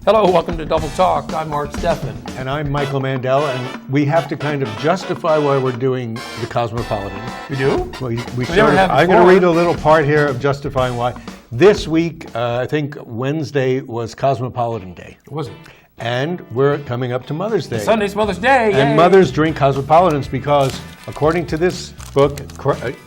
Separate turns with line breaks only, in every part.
Hello, welcome to Double Talk. I'm Mark Steffen.
And I'm Michael Mandel, and we have to kind of justify why we're doing the Cosmopolitans.
We do?
We sort of, I'm going to read a little part here of justifying why. This week, I think Wednesday was Cosmopolitan Day.
Was it?
And we're coming up to Mother's Day.
Sunday's Mother's Day,
And
yay.
mothers drink Cosmopolitans because, according to this book,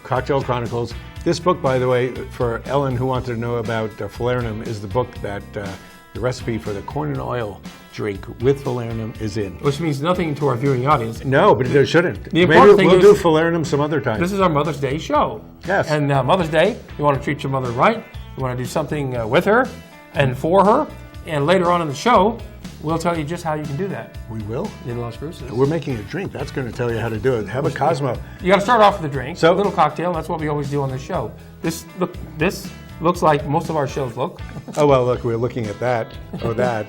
Cocktail Chronicles, this book, by the way, for Ellen who wanted to know about falernum, is the book that the recipe for the corn and oil drink with falernum is in.
Which means nothing to our viewing audience.
No, but there shouldn't.
The
Maybe
important thing
we'll
is,
do falernum some other time.
This is our Mother's Day show.
Yes.
And Mother's Day, you want to treat your mother right. You want to do something with her and for her. And later on in the show, we'll tell you just how you can do that.
We will?
In Las Cruces.
We're making a drink. That's going to tell you how to do it. Have a Cosmo.
You got to start off with a drink,
So,
a little cocktail. That's what we always do on the show. This looks like most of our shows look.
Oh, well, look, we're looking at that or that.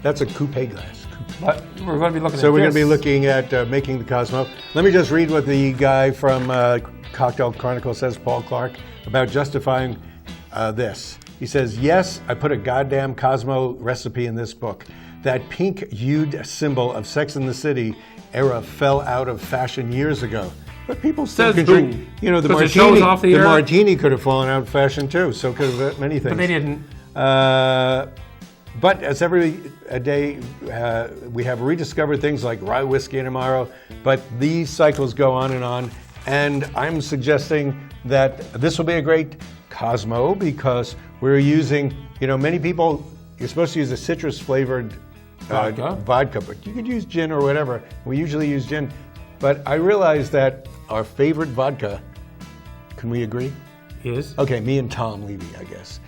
That's a coupe glass.
But we're going to be looking at
So we're going
this.
to be looking at making the Cosmo. Let me just read what the guy from Cocktail Chronicle says, Paul Clark, about justifying this. He says, yes, I put a goddamn Cosmo recipe in this book. That pink-hued symbol of Sex and the City era fell out of fashion years ago. But people still can drink. You know, the martini could have fallen out of fashion too. So could have many things.
But they didn't.
But as every day, we have rediscovered things like rye whiskey and Amaro. But these cycles go on. And I'm suggesting that this will be a great Cosmo because we're using, many people, you're supposed to use a citrus-flavored vodka, but you could use gin or whatever. We usually use gin. But I realized that our favorite vodka, can we agree?
Is?
Okay, me and Tom Levy, I guess,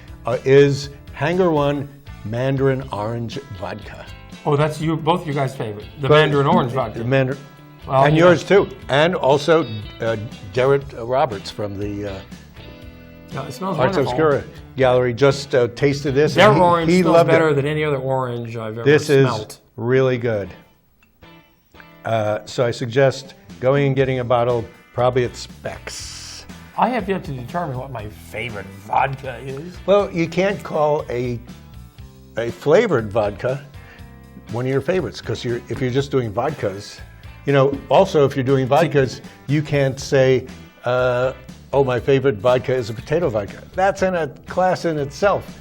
is Hangar 1 Mandarin Orange Vodka.
Oh, that's both you guys' favorite. The Mandarin Orange Vodka.
Well, and yours too. And also Derek Roberts from the
it smells
Arts
wonderful.
Obscura Gallery just tasted this.
Their orange
he
smells
loved
better
it.
than any other orange I've ever
This
smelled.
is really good. So I suggest going and getting a bottle, probably at Specs.
I have yet to determine what my favorite vodka is.
Well, you can't call a flavored vodka one of your favorites because if you're just doing vodkas, also if you're doing vodkas, you can't say, oh, my favorite vodka is a potato vodka. That's in a class in itself.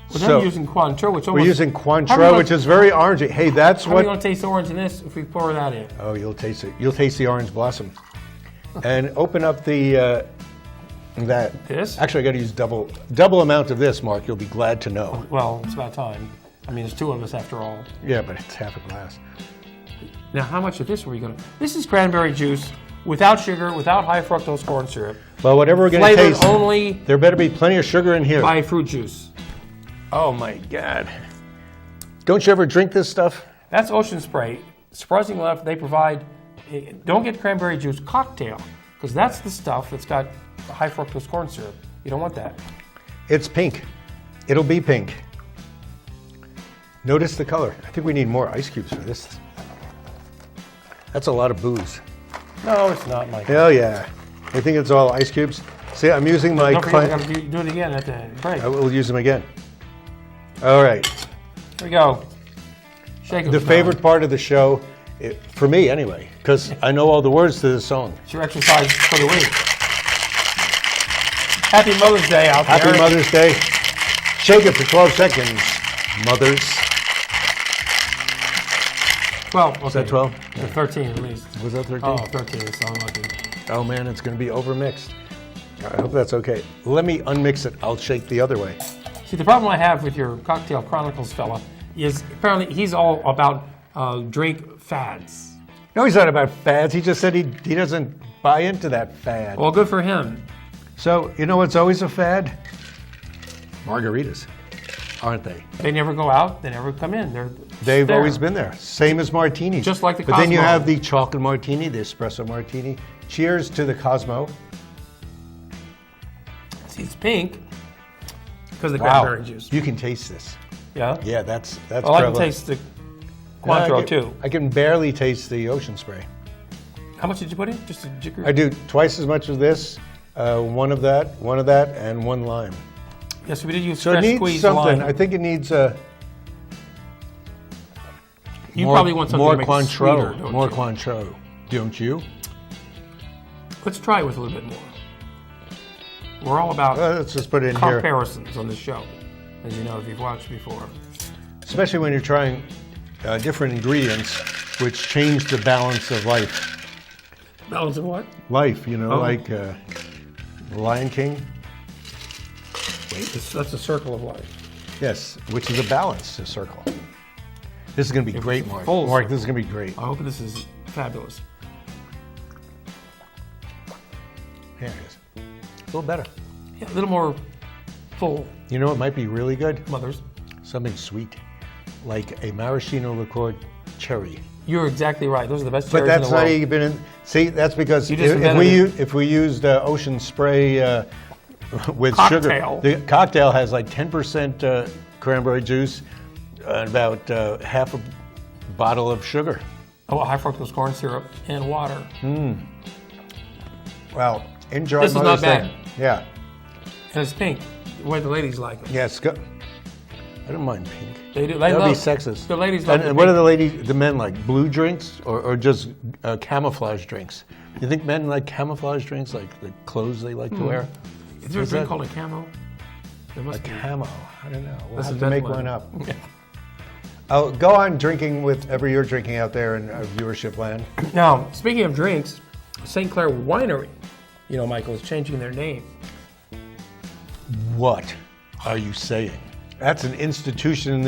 I'm using Cointreau, which
we're using Cointreau, which is very orangey. Hey, that's
how
what.
How are you going to taste the orange in this if we pour that in?
Oh, you'll taste it. You'll taste the orange blossom. And open up the
This?
Actually, I got to use double amount of this, Mark. You'll be glad to know.
Well, it's about time. I mean, there's two of us after all.
Yeah, but it's half a glass.
Now, how much of this were you going to? This is cranberry juice without sugar, without high fructose corn syrup.
Well, whatever we're going to taste,
only.
There better be plenty of sugar in here.
By fruit juice.
Oh my God! Don't you ever drink this stuff?
That's Ocean Spray. Surprisingly enough, they provide. Don't get cranberry juice cocktail because that's the stuff that's got high fructose corn syrup. You don't want that.
It's pink. It'll be pink. Notice the color. I think we need more ice cubes for this. That's a lot of booze.
No, it's not, Mike.
Hell yeah. I think it's all ice cubes. See, I'm using my...
Don't forget, I got to do it again at the break.
I will use them again. All right.
Here we go. Shake it.
The favorite part of the show, for me anyway, because I know all the words to this song.
It's your exercise for the week. Happy Mother's Day out there.
Happy Mother's Day. Shake it for 12 seconds, mothers.
12. Okay.
Is that 12?
Yeah. 13 at least.
Was that 13?
Oh, 13 is so unlucky.
Oh man, it's going to be overmixed. I hope that's okay. Let me unmix it. I'll shake the other way.
See, the problem I have with your Cocktail Chronicles fella is apparently he's all about drink fads.
No, he's not about fads. He just said he doesn't buy into that fad.
Well, good for him.
So, you know what's always a fad? Margaritas, aren't they?
They never go out. They never come in.
They've always been there. Same as martinis.
Just like the
But
Cosmo.
then you have the chocolate martini, the espresso martini. Cheers to the Cosmo.
See, it's pink because of the cranberry juice.
You can taste this.
Yeah?
Yeah, that's
Well, I can
prevalent.
taste the Cointreau too.
I can barely taste the ocean spray.
How much did you put in? Just a jigger?
I do twice as much of this, one of that, and one lime.
Yes, we did use
So it
fresh
needs
squeezed
something.
lime.
I think it needs a
You probably want something
more
to make it sweeter,
Cointreau.
don't
More
you?
Cointreau, don't you?
Let's try it with a little bit more. We're all about
Let's just put it in here.
comparisons on the show, as you know if you've watched before.
Especially when you're trying different ingredients, which change the balance of life.
Balance of what?
Life, you know,
Oh.
like Lion King.
That's a circle of life.
Yes, which is a balance, a circle. This is going to be great, Mark.
full
Mark,
circle.
this is going to be great.
I hope this is fabulous.
Yeah, it is. A little better.
Yeah, a little more full,
You know what might be really good?
mothers.
Something sweet, like a maraschino liqueur cherry.
You're exactly right. Those are the best
But
cherries
that's
in the
not
world.
even in. See, that's because
You just
if
invented
we used ocean spray with sugar,
Cocktail.
the cocktail has like 10% cranberry juice and about half a bottle of sugar.
Oh, high fructose corn syrup and water.
Well, enjoy
This is
Mother's
not bad.
Day. Yeah.
And it's pink, the way the ladies like it.
Yes. Go. I don't mind pink.
They do. They
That'd
love
be sexist.
The ladies love
And
the
what
pink.
are the men like? Blue drinks or just camouflage drinks? You think men like camouflage drinks, like the clothes they like to wear?
Is there a
Is
drink
that-
called a camo? There
A
must be.
camo. I don't know. We'll
Let's
have to
invent
make one up.
Yeah.
Oh, go on drinking with whatever you're drinking out there in viewership land.
Now, speaking of drinks, St. Clair Winery, you know, Michael, is changing their name.
What are you saying? That's an institution in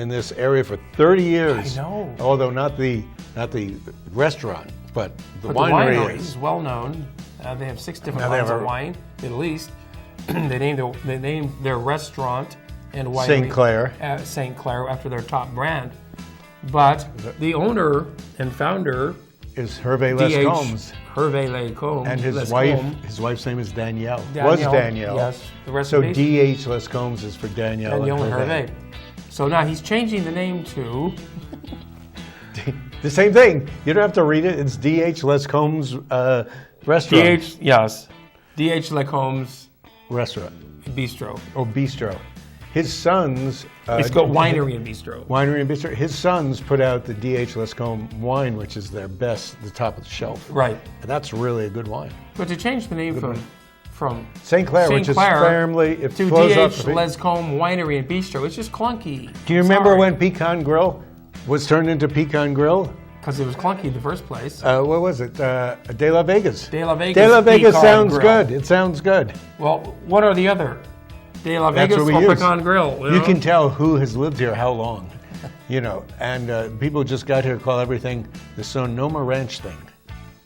this area for 30 years.
I know.
Although not the restaurant, but the
But
winery
the winery
is.
is well known. They have 6 different
Now they
lines
have
of
a-
wine, at least. They named their restaurant and winery
St. Clair.
St. Clair after their top brand. But the owner and founder,
Is Hervé Lescombs.
Hervé Lescombs,
And his wife's name is Danielle. Was Danielle.
Yes, the rest
So
of
D.H. Lescombs is for Danielle.
Danielle and Hervé. So now he's changing the name to
The same thing. You don't have to read it. It's D.H. Lescombs restaurant.
D.H. Lescombs
Restaurant.
Bistro.
Oh, bistro. His sons.
It's called Winery and Bistro.
Winery and Bistro. His sons put out the D.H. Lescombe wine, which is their best, the top of the shelf.
Right.
And that's really a good wine.
But to change the name from
St. Clair, which is firmly, it
to
flows
D.H.
off the feet.
Lescombe Winery and Bistro, it's just clunky.
Do you remember when Pecan Grill was turned into Pecan Grill?
Because it was clunky in the first place.
What was it? De La Vegas.
De La Vegas.
De La Vegas
Pecan
sounds
Grill.
good. It sounds good.
Well, what are the other? De La
That's
Vegas
what we
or
use.
Pecan Grill?
You
know?
can tell who has lived here how long, you know. And people just got here to call everything the Sonoma Ranch thing,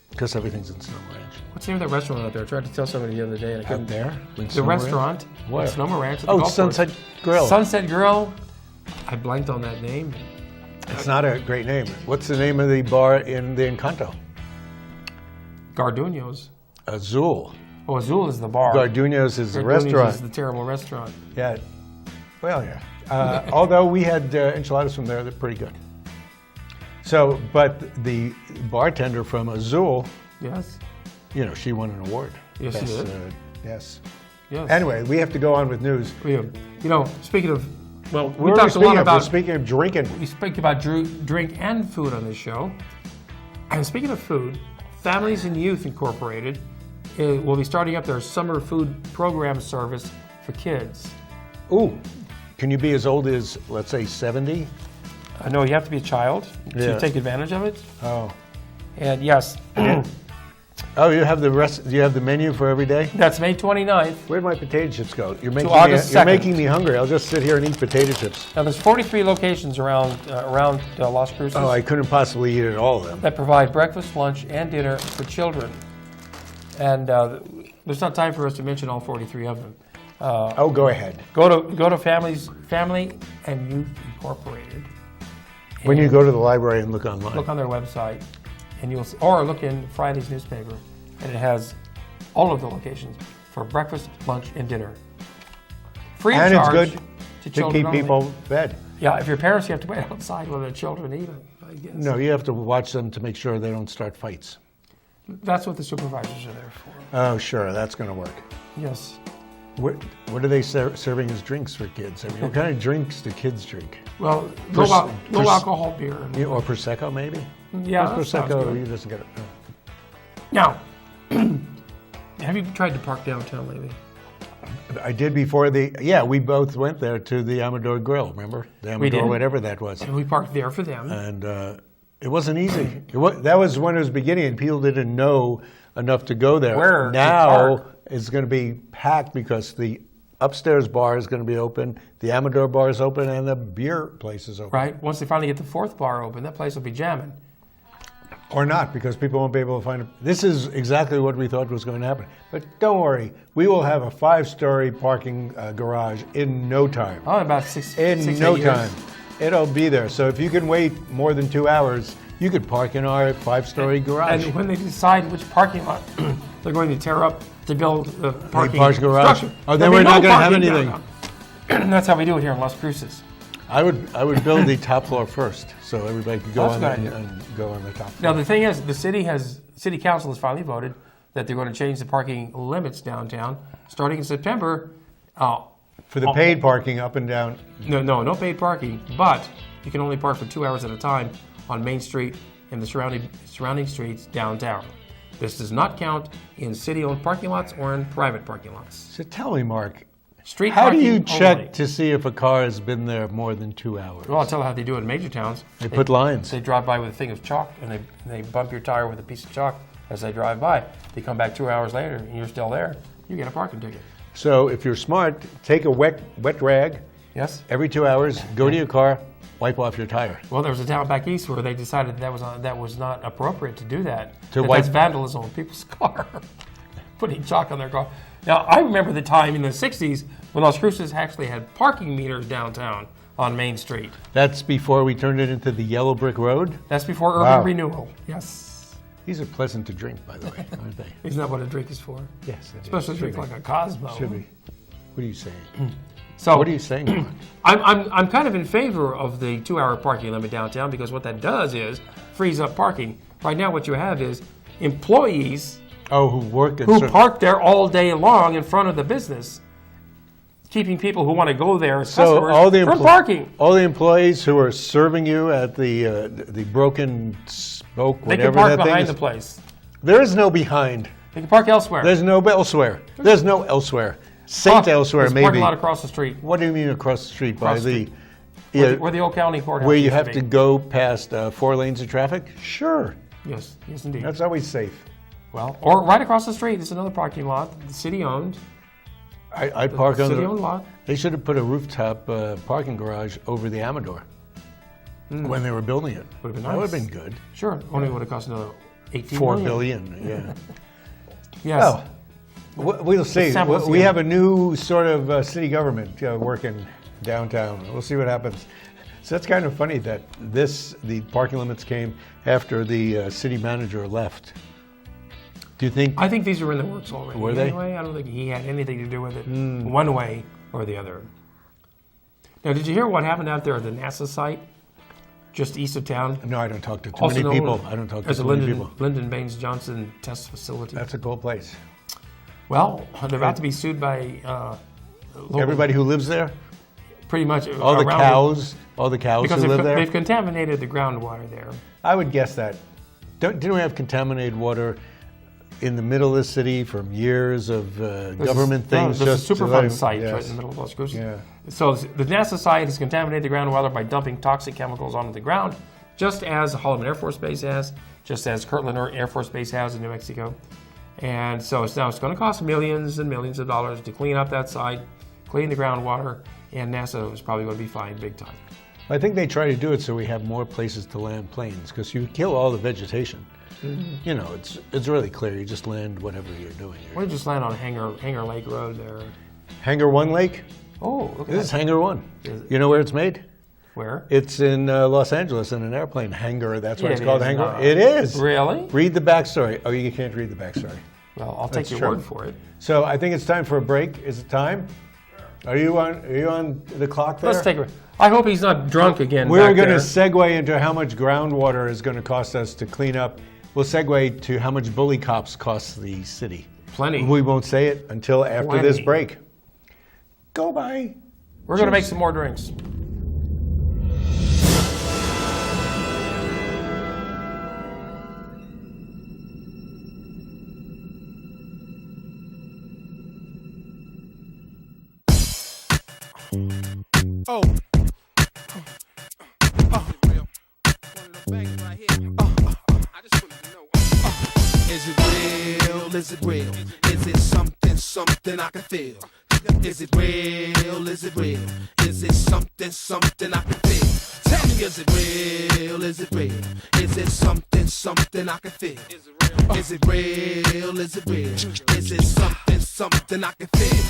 because everything's in Sonoma Ranch.
What's the name of that restaurant out there? I tried to tell somebody the other day and I couldn't.
Out there? In
The
Sonoma Ranch?
restaurant.
Where?
At Sonoma Ranch. At the
Oh,
golf
Sunset
course.
Grill.
Sunset Grill. I blanked on that name.
It's not a great name. What's the name of the bar in the Encanto?
Garduño's.
Azul.
Oh, Azul is the bar.
Garduño's is the
Garduño's
restaurant.
is the terrible restaurant.
Yeah. Well, yeah. Although we had enchiladas from there, they're pretty good. So, but the bartender from Azul,
Yes.
you know, she won an award.
Yes, she did.
Yes.
Yes.
Anyway, we have to go on with news.
You know, speaking of, well, we
What are
talked a lot
We're
about.
speaking of drinking.
We speak about drink and food on this show. And speaking of food, Families and Youth Incorporated will be starting up their summer food program service for kids.
Ooh, can you be as old as, let's say, 70?
I know you have to be a child
Yeah.
to take advantage of it.
Oh.
And yes,
Oh, you have the rest. You have the menu for every day.
that's May 29th.
Where'd my potato chips go? You're making
August
you're
2nd.
making me hungry. I'll just sit here and eat potato chips.
Now there's 43 locations around Las Cruces
Oh, I couldn't possibly eat at all of them.
that provide breakfast, lunch, and dinner for children. And there's not time for us to mention all 43 of them.
Oh, go ahead.
Go to Family and Youth Incorporated.
When you go to the library and look online.
Look on their website, and you'll see, or look in Friday's newspaper, and it has all of the locations for breakfast, lunch, and dinner. Free of
And it's
charge
good
to
to
children
keep
only.
people fed.
Yeah, if your parents, you have to wait outside while their children eat. I guess.
No, you have to watch them to make sure they don't start fights.
That's what the supervisors are there for.
Oh, sure, that's going to work.
Yes.
What are they serving as drinks for kids? I mean, what kind of drinks do kids drink?
Well, low alcohol beer.
Or Prosecco, maybe?
Yeah, that
Prosecco,
sounds good.
he doesn't get it.
Now, have you tried to park downtown lately?
I did before we both went there to the Amador Grill, remember? The Amador, whatever that was.
And we parked there for them.
And it wasn't easy. That was when it was beginning, and people didn't know enough to go there.
Where
now it's going to be packed because the upstairs bar is going to be open, the Amador bar is open, and the beer place is open.
Right. Once they finally get the fourth bar open, that place will be jamming.
Or not, because people won't be able to find it. This is exactly what we thought was going to happen. But don't worry, we will have a 5-story parking garage in no time.
Oh, about 6
no
years.
time. It'll be there. So if you can wait more than 2 hours, you could park in our 5-story garage.
And when they decide which parking lot they're going to tear up to build the parking
garage.
structure,
Oh, then we're not going to have anything.
That's how we do it here in Las Cruces.
I would build the top floor first, so everybody could go on and go on the top floor.
Now the thing is, the city council has finally voted that they're going to change the parking limits downtown starting in September.
For the paid parking up and down.
No paid parking, but you can only park for 2 hours at a time on Main Street and the surrounding streets downtown. This does not count in city-owned parking lots or in private parking lots.
So tell me, Mark.
Street
How do
parking
you check
only.
to see if a car has been there more than 2 hours?
Well, I'll tell you how they do it in major towns.
They put lines.
They drive by with a thing of chalk, and they bump your tire with a piece of chalk as they drive by. They come back 2 hours later, and you're still there. You get a parking ticket.
So if you're smart, take a wet rag.
Yes.
Every 2 hours, go to your car, wipe off your tire.
Well, there was a town back east where they decided that was not appropriate to do that.
Wipe.
That's vandalism on people's car, putting chalk on their car. Now, I remember the time in the 60s when Las Cruces actually had parking meters downtown on Main Street.
That's before we turned it into the yellow brick road?
That's before urban renewal. Yes.
These are pleasant to drink, by the way, aren't they?
Isn't that what a drink is for?
Yes, it
Especially
is.
a drink like a Cosmo.
Should be. What are you saying?
So,
what are you saying, Mark?
I'm kind of in favor of the 2 hour parking limit downtown because what that does is frees up parking. Right now what you have is employees
who
park there all day long in front of the business, keeping people who want to go there as customers from parking.
All the employees who are serving you at the Broken Spoke,
They
whatever
can park
that thing
behind
is.
the place.
There is no behind.
They can park elsewhere.
There's no elsewhere. There's no elsewhere. Elsewhere,
there's
maybe.
There's a parking lot across the street.
What do you mean across the street?
Across
by
the where the old county courthouse
where you
used
have
be.
to go past 4 lanes of traffic? Sure.
Yes, indeed.
That's always safe.
Well, or right across the street, it's another parking lot, the city-owned.
I park on
city-owned lot.
They should have put a rooftop parking garage over the Amador when they were building it.
Would have been nice.
That would have been good.
Sure, only would have cost another $18
$4 billion, yeah.
Yes.
Well, we'll see.
samples,
We
yeah.
have a new sort of city government working downtown. We'll see what happens. So that's kind of funny that the parking limits came after the city manager left. Do you think?
I think these were in the works already.
Were they?
Anyway, I don't think he had anything to do with it one way or the other. Now, did you hear what happened out there at the NASA site, just east of town?
No, I don't talk to too many people. I don't talk to too many people.
Lyndon Baines Johnson test facility.
That's a cool place.
Well, they're about to be sued by
Everybody who lives there?
pretty much
All the
around
cows
because
who live there?
they've contaminated the groundwater there.
I would guess that. Didn't we have contaminated water in the middle of the city from years of government things?
There's a
to
Superfund
let
site
yes.
right in the middle of Las Cruces.
Yeah.
So the NASA site has contaminated the groundwater by dumping toxic chemicals onto the ground, just as Holloman Air Force Base has, just as Kirtland Air Force Base has in New Mexico. And so it's going to cost millions and millions of dollars to clean up that site, clean the groundwater, and NASA is probably going to be fined big time.
I think they try to do it so we have more places to land planes, because you kill all the vegetation. Mm-hmm. You know, it's really clear. You just land whatever you're doing.
We just land on Hangar Lake Road there.
Hangar 1 Lake?
Oh, okay.
This is Hangar 1. You know where it's made?
Where?
It's in Los Angeles in an airplane hangar. That's what
Yeah,
it's
it
called,
is
hangar.
not.
It is.
Really?
Read the backstory. Oh, you can't read the backstory.
Well, I'll take
That's
your
true.
word for it.
So I think it's time for a break. Is it time? Are you on the clock there?
Let's take it. I hope he's not drunk again.
We're
back
going to
there.
segue into how much groundwater is going to cost us to clean up. We'll segue to how much bully cops cost the city.
Plenty.
We won't say it until after this break. go buy.
We're going to make some more drinks.
Oh. Is it real? Is it real? Is it something I can feel? Is it real? Is it real? Is it something I can feel? Tell me, is it real? Is it real? Is it something I can feel? Is it real? Is it real? Is it something I can feel?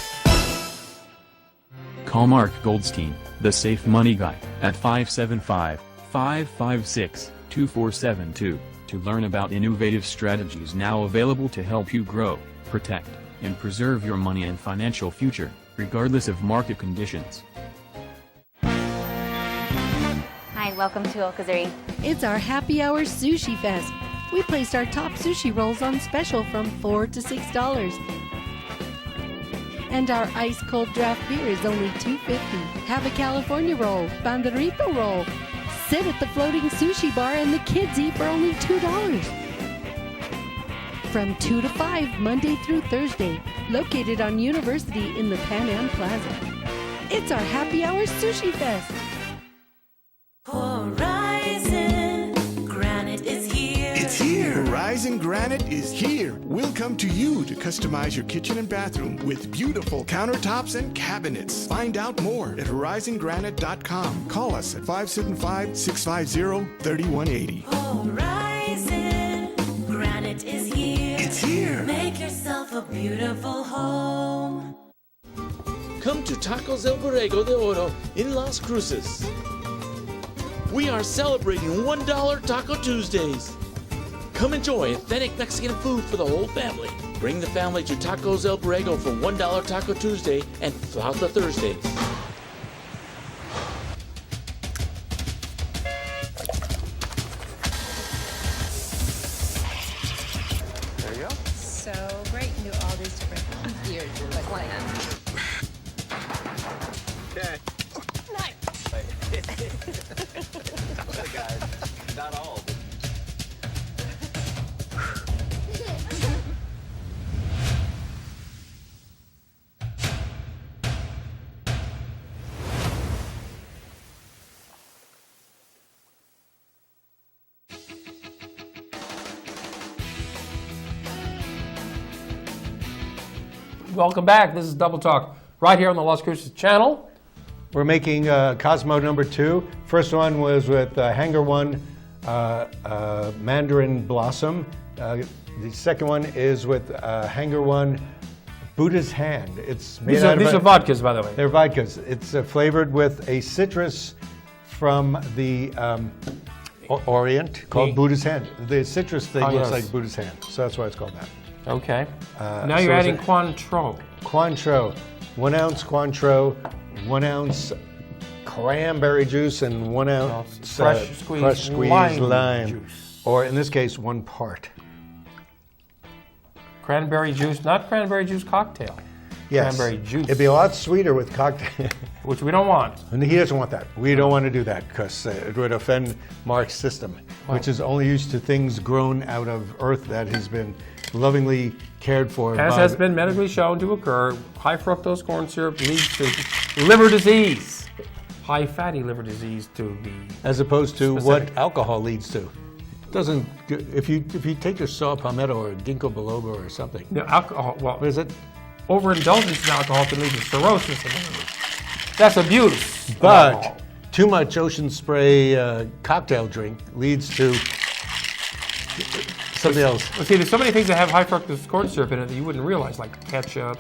Call Mark Goldstein, the Safe Money Guy, at 575-556-2472 to learn about innovative strategies now available to help you grow, protect, and preserve your money and financial future, regardless of market conditions.
Hi, welcome to Okazuri.
It's our happy hour sushi fest. We placed our top sushi rolls on special from $4 to $6. And our ice cold draft beer is only $2.50. Have a California roll, Mandarin roll. Sit at the floating sushi bar and the kids eat for only $2. From 2 to 5, Monday through Thursday, located on University in the Pan Am Plaza. It's our happy hour sushi fest.
Horizon Granite is here.
It's here! Horizon Granite is here. We'll come to you to customize your kitchen and bathroom with beautiful countertops and cabinets. Find out more at horizongranite.com. Call us at 575-650-3180.
Horizon Granite is here.
It's here!
Make yourself a beautiful home.
Come to Tacos El Borrego de Oro in Las Cruces. We are celebrating $1 Taco Tuesdays. Come enjoy authentic Mexican food for the whole family. Bring the family to Tacos El Borrego for $1 Taco Tuesday and Flauta Thursdays.
There you go.
So great. You do all these different beers. Like why not?
Okay.
Guys, not all.
Welcome back. This is Double Talk right here on the Las Cruces channel.
We're making Cosmo #2. First one was with Hangar 1 Mandarin Blossom. The second one is with Hangar 1 Buddha's Hand. It's made
These
out
are
of
vodkas, by the way.
They're vodkas. It's flavored with a citrus from the Orient called Buddha's Hand. The citrus thing looks like Buddha's Hand, so that's why it's called that.
Okay. Now you're adding Cointreau.
Cointreau. 1 ounce Cointreau, 1 ounce cranberry juice, and 1 ounce
fresh squeezed lime juice.
Or in this case, 1 part.
Cranberry juice, not cranberry juice cocktail.
Yes.
Cranberry juice.
It'd be a lot sweeter with cocktail.
Which we don't want.
And he doesn't want that. We don't want to do that because it would offend Mark's system, which is only used to things grown out of earth that has been lovingly cared for.
As has been medically shown to occur, high fructose corn syrup leads to liver disease. High fatty liver disease to be
as opposed to
specific.
what alcohol leads to. Doesn't if you take your saw palmetto or ginkgo biloba or something.
No, alcohol. Well,
What is it?
overindulgence in alcohol can lead to cirrhosis of the liver. That's abuse. of
But
alcohol.
too much ocean spray cocktail drink leads to something else.
Well, see, there's so many things that have high fructose corn syrup in it that you wouldn't realize, like ketchup,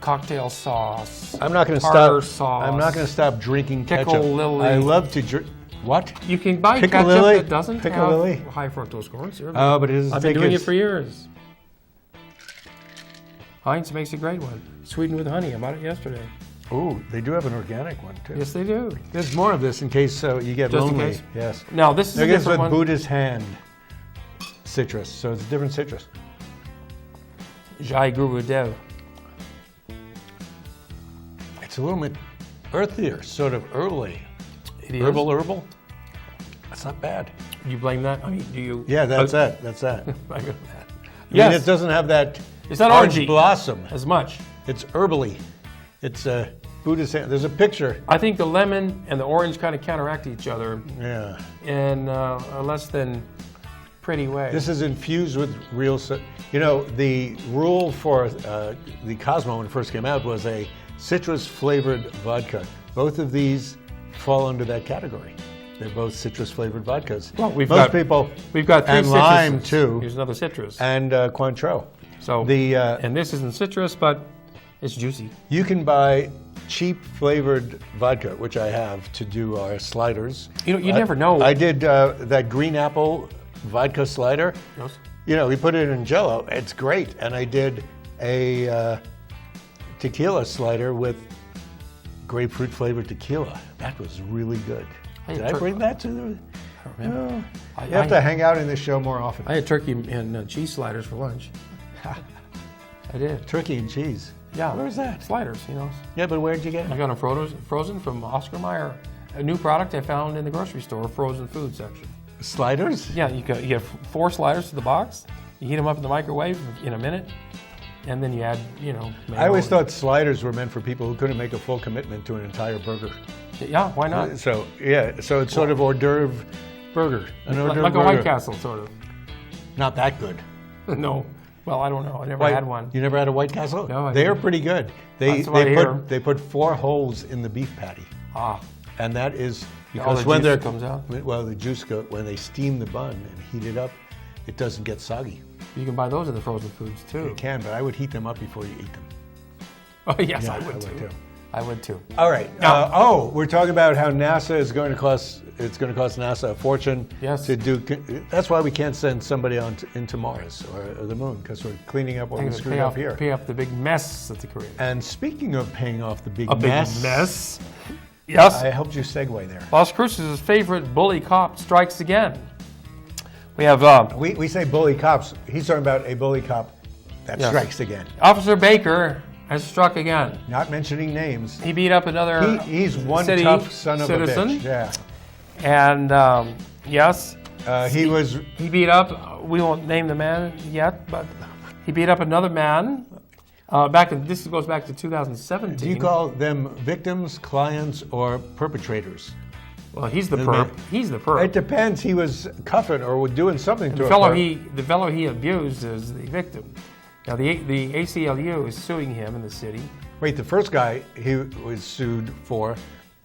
cocktail sauce.
I'm not going to
tartar
stop.
sauce.
I'm not going to stop drinking ketchup.
Piccalilli.
I love to drink. What?
You can buy ketchup
Piccalilli?
that doesn't
Piccalilli?
have high fructose corn syrup.
Oh, but it doesn't
I've been
take
doing
its-
it for years. Heinz makes a great one, sweetened with honey. I bought it yesterday.
Ooh, they do have an organic one too.
Yes, they do.
There's more of this in case you get
Just in
lonely.
case?
Yes.
Now this is a
There is
different
with
one.
Buddha's Hand citrus, so it's a different citrus.
Jai Guru Dev.
It's a little bit earthier, sort of herbally.
It is.
Herbal. That's not bad.
You blame that? I mean, do you?
Yeah, that's that. That's that.
I go that.
Yes. It doesn't have that
It's not
orange
orangey
blossom.
as much.
It's herbally. It's Buddhist. There's a picture.
I think the lemon and the orange kind of counteract each other
Yeah.
in a less than pretty way.
This is infused with real. The rule for the Cosmo when it first came out was a citrus-flavored vodka. Both of these fall under that category. They're both citrus-flavored vodkas.
Well, we've
got 3 and lime
citruses.
too.
Here's another citrus.
And Cointreau.
So and this isn't citrus, but it's juicy.
You can buy cheap flavored vodka, which I have to do our sliders.
You never know.
I did that green apple vodka slider.
Yes.
We put it in Jell-O. It's great. And I did a tequila slider with grapefruit flavored tequila. That was really good. Did I bring that to the?
I don't remember.
You have to hang out in this show more often.
I had turkey and cheese sliders for lunch. I did.
Turkey and cheese.
Yeah.
Where's that?
Sliders,
Yeah, but where'd you get
I
it?
got them frozen from Oscar Mayer. A new product I found in the grocery store, frozen food section.
Sliders?
Yeah, you get 4 sliders to the box. You heat them up in the microwave in a minute, and then you add,
I always thought sliders were meant for people who couldn't make a full commitment to an entire burger.
Yeah, why not?
So it's sort of hors d'oeuvre burger. An hors d'oeuvre
Like a
burger.
White Castle, sort of.
Not that good.
No. Well, I don't know. I never had one.
You never had a White Castle?
No, I
They are
didn't.
pretty good.
That's what I hear.
They put 4 holes in the beef patty.
Ah.
And that is
All
because
the
when
juice comes out?
Well, the juice when they steam the bun and heat it up, it doesn't get soggy.
You can buy those in the frozen foods, too.
You can, but I would heat them up before you eat them.
Oh, yes,
Yeah,
I would too. I would too.
All right. We're talking about how NASA is going to cost. It's going to cost NASA a fortune.
Yes.
To do. That's why we can't send somebody into Mars or the moon, because we're cleaning up what we screwed up here.
Pay off the big mess that they created.
And speaking of paying off the big
A big
mess,
mess. Yes.
I helped you segue there.
Las Cruces' favorite bully cop strikes again. We have
We say bully cops. He's talking about a bully cop that strikes again.
Officer Baker has struck again.
Not mentioning names.
He beat up another
He's one
city
tough son of
citizen.
a bitch. Yeah.
And yes,
he
beat up. We won't name the man yet, but he beat up another man. This goes back to 2017.
Do you call them victims, clients, or perpetrators?
Well, he's the perp. He's the perp.
It depends. He was cuffing or doing something to
The
a
fellow
perp.
he abused is the victim. Now the ACLU is suing him in the city.
Wait, the first guy he was sued for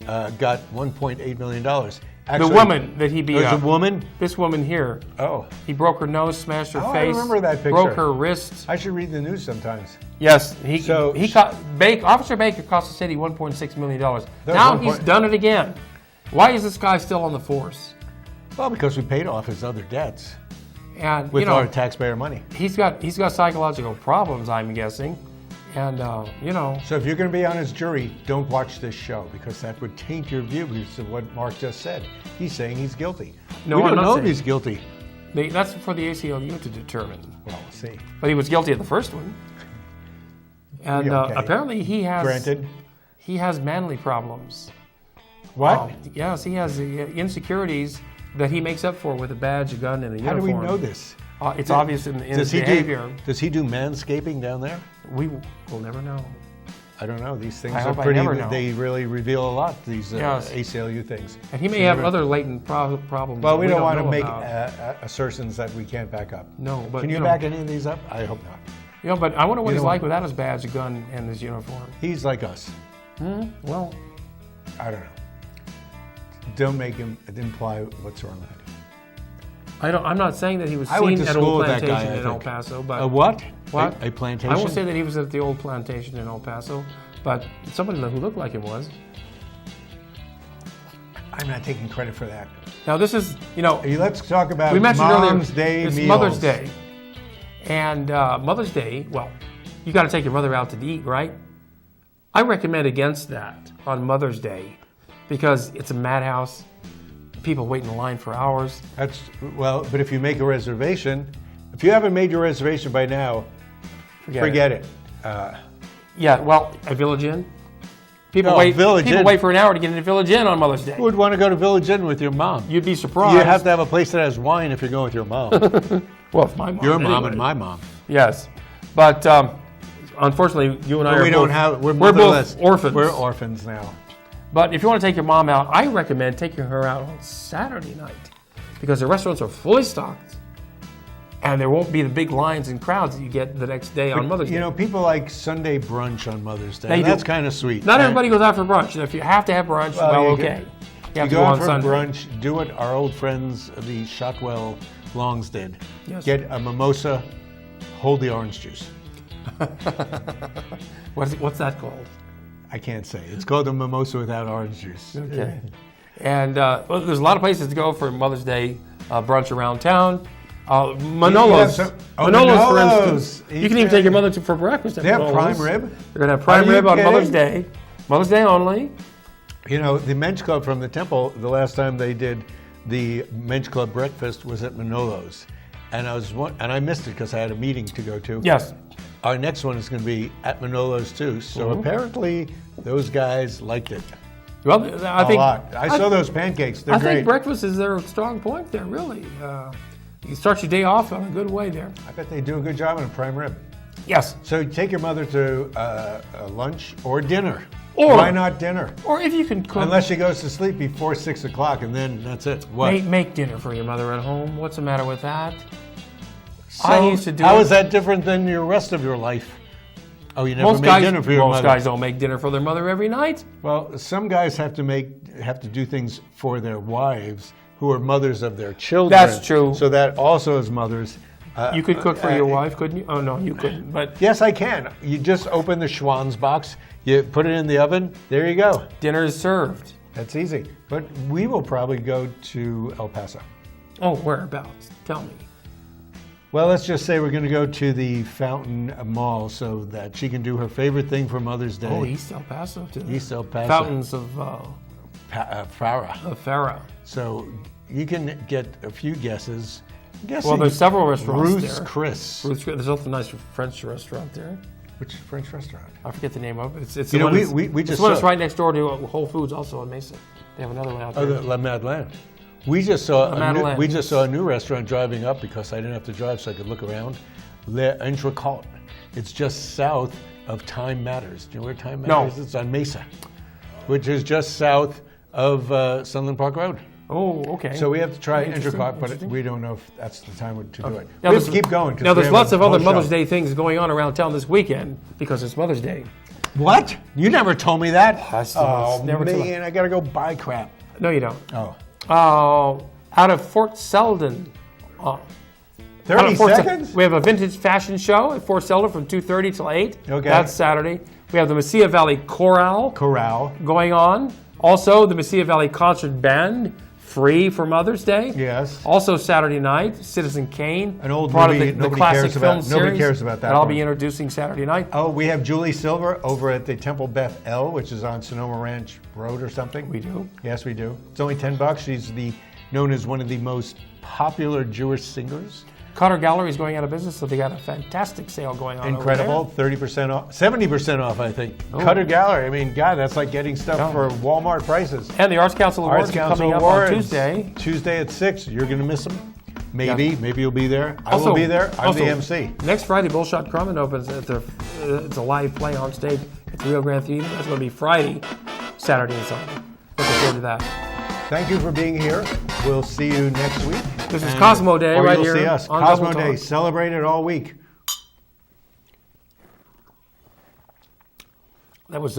got $1.8 million. Actually,
The woman that he beat
There's
up.
a woman?
This woman here.
Oh.
He broke her nose, smashed her
Oh,
face.
I remember that picture.
Broke her wrist.
I should read the news sometimes.
Yes, Officer Baker cost the city $1.6 million. Now he's done it again. Why is this guy still on the force?
Well, because we paid off his other debts
And
with our taxpayer money.
He's got psychological problems, I'm guessing, and
So if you're going to be on his jury, don't watch this show because that would taint your view because of what Mark just said. He's saying he's guilty.
No,
we
I'm
don't
not
know if
saying-
he's guilty.
That's for the ACLU to determine.
Well, we'll see.
But he was guilty of the first one, and
Okay.
apparently he has.
Granted.
He has manly problems.
What?
Yes, he has insecurities that he makes up for with a badge, a gun, and a
How do
uniform.
we know this?
It's obvious in his behavior.
Does he do manscaping down there?
We will never know.
I don't know. These things
I
are
hope I
pretty.
never know.
They really reveal a lot. These
Yes.
ACLU things.
And he may have other latent problems.
Well,
that
we don't want to
know
make
about.
assertions that we can't back up.
No, but
can you back any of these up? I hope not.
But I wonder what
You
he's
know
like
what?
without his badge, a gun, and his uniform.
He's like us.
Well,
I don't know. Don't make him imply what's wrong with it.
I'm not saying that he was
I went
seen
to
at
school
Old
with that
Plantation
guy, I
in El
think.
Paso, but
A what?
What?
A plantation?
I won't say that he was at the Old Plantation in El Paso, but somebody who looked like him was.
I'm not taking credit for that.
Now this is,
Let's talk about
we mentioned
Mom's
earlier,
Day
it's
meals.
Mother's Day, and Mother's Day. Well, you got to take your mother out to eat, right? I recommend against that on Mother's Day because it's a madhouse. People wait in line for hours.
But if you make a reservation, if you haven't made your reservation by now, forget it.
A Village Inn. People wait for an hour to get into Village Inn on Mother's Day.
Who would want to go to Village Inn with your mom?
You'd be surprised.
You have to have a place that has wine if you're going with your mom.
Well, it's my mom.
Your mom
anyway.
and my mom.
Yes, but unfortunately, you and I are
we're
both orphans.
We're orphans now.
But if you want to take your mom out, I recommend taking her out on Saturday night because the restaurants are fully stocked. And there won't be the big lines and crowds that you get the next day on Mother's Day.
You know, people like Sunday brunch on Mother's Day.
They do.
That's kind of sweet.
Not everybody goes out for brunch. And if you have to have brunch, well okay. You have to
go
go
out
on
for
Sunday.
brunch, do what our old friends, the Shotwell Longs did.
Yes.
Get a mimosa, hold the orange juice.
What's that called?
I can't say. It's called a mimosa without orange juice.
Okay. And well, there's a lot of places to go for Mother's Day brunch around town. Manolo's, Manolo's, for instance. You can even take your mother for breakfast at
They have
Manolo's.
prime rib?
They're going to have prime rib on
kidding?
Mother's Day. Mother's Day only.
You know, the Men's Club from the Temple, the last time they did the Men's Club breakfast was at Manolo's. And I missed it because I had a meeting to go to.
Yes.
Our next one is going to be at Manolo's too. So apparently those guys liked it.
Well, I think
a lot. I saw those pancakes. They're great.
I think breakfast is their strong point there, really. You start your day off on a good way there.
I bet they do a good job on a prime rib.
Yes.
So you take your mother to lunch or dinner.
Or
why not dinner?
Or if you can cook.
Unless she goes to sleep before 6 o'clock, and then that's it. What?
Make dinner for your mother at home. What's the matter with that?
So
I used to do
how
it.
is that different than your rest of your life? Oh, you never
Most
make
guys,
dinner for your
most
mother.
guys don't make dinner for their mother every night.
Well, some guys have to do things for their wives who are mothers of their children.
That's true.
So that also is mothers.
You could cook for your wife, couldn't you? Oh, no, you couldn't. But
yes, I can. You just open the Schwann's box, you put it in the oven, there you go.
Dinner is served.
That's easy. But we will probably go to El Paso.
Oh, whereabouts? Tell me.
Well, let's just say we're going to go to the Fountain Mall so that she can do her favorite thing for Mother's Day.
Oh, East El Paso, too.
East El Paso.
Fountains of
Farah.
Farah.
So you can get a few guesses.
Well, there's several restaurants
Ruth's
there.
Chris.
There's also a nice French restaurant there.
Which French restaurant?
I forget the name of it. It's
You
the
know,
one
we
it's
just
the one
saw-
that's right next door to Whole Foods, also in Mesa. They have another one out there.
Oh, the La Madeleine. We just saw
Madeleine,
we just saw a new restaurant driving up because I didn't have to drive, so I could look around. Le Entrecôte. It's just south of Time Matters. Do you know where Time Matters is? It's on Mesa, which is just south of Sunland Park Road.
Oh, okay.
So we have to try
Interesting,
Entrecôte, but
interesting.
we don't know if that's the time to do it.
Now
We have
there's-
to keep going. 'cause
Now,
we
there's
have
lots
a
of other
whole
Mother's
show.
Day things going on around town this weekend because it's Mother's Day.
What? You never told me that?
Oh,
never
man,
man, I gotta go buy crap.
No, you don't.
Oh.
Out of Fort Selden.
30
out of Fort
seconds?
We have a vintage fashion show at Fort Selden from 2:30 till 8.
Okay.
That's Saturday. We have the Mesilla Valley Chorale going on. Also, the Mesilla Valley Concert Band, free for Mother's Day.
Yes.
Also Saturday night, Citizen Kane.
An old
part
movie
of the
nobody
classic
cares
film
about.
series.
Nobody cares about that
I'll
one.
be introducing Saturday night.
Oh, we have Julie Silver over at the Temple Beth L, which is on Sonoma Ranch Road or something.
We do.
Yes, we do. It's only $10. She's known as one of the most popular Jewish singers.
Cutter Gallery is going out of business, so they got a fantastic sale going on.
Incredible.
Over there.
30% off, 70% off, I think.
Oh.
Cutter Gallery. I mean, God, that's like getting stuff for Walmart prices.
And the Arts Council Awards are coming up on Tuesday.
Tuesday at 6. You're going to miss them. Maybe.
Yeah.
Maybe you'll be there. I
Also-
will be there. I'm
also,
the MC.
Next Friday, Bullshot Crummin opens at it's a live play on stage at the Rio Grande Theater. That's going to be Friday, Saturday, and Sunday. Looking forward to that.
Thank you for being here. We'll see you next week.
This is Cosmo Day right
you'll
here
see us.
on
Cosmo
Double
Day.
Talk.
Celebrate it all week.
That was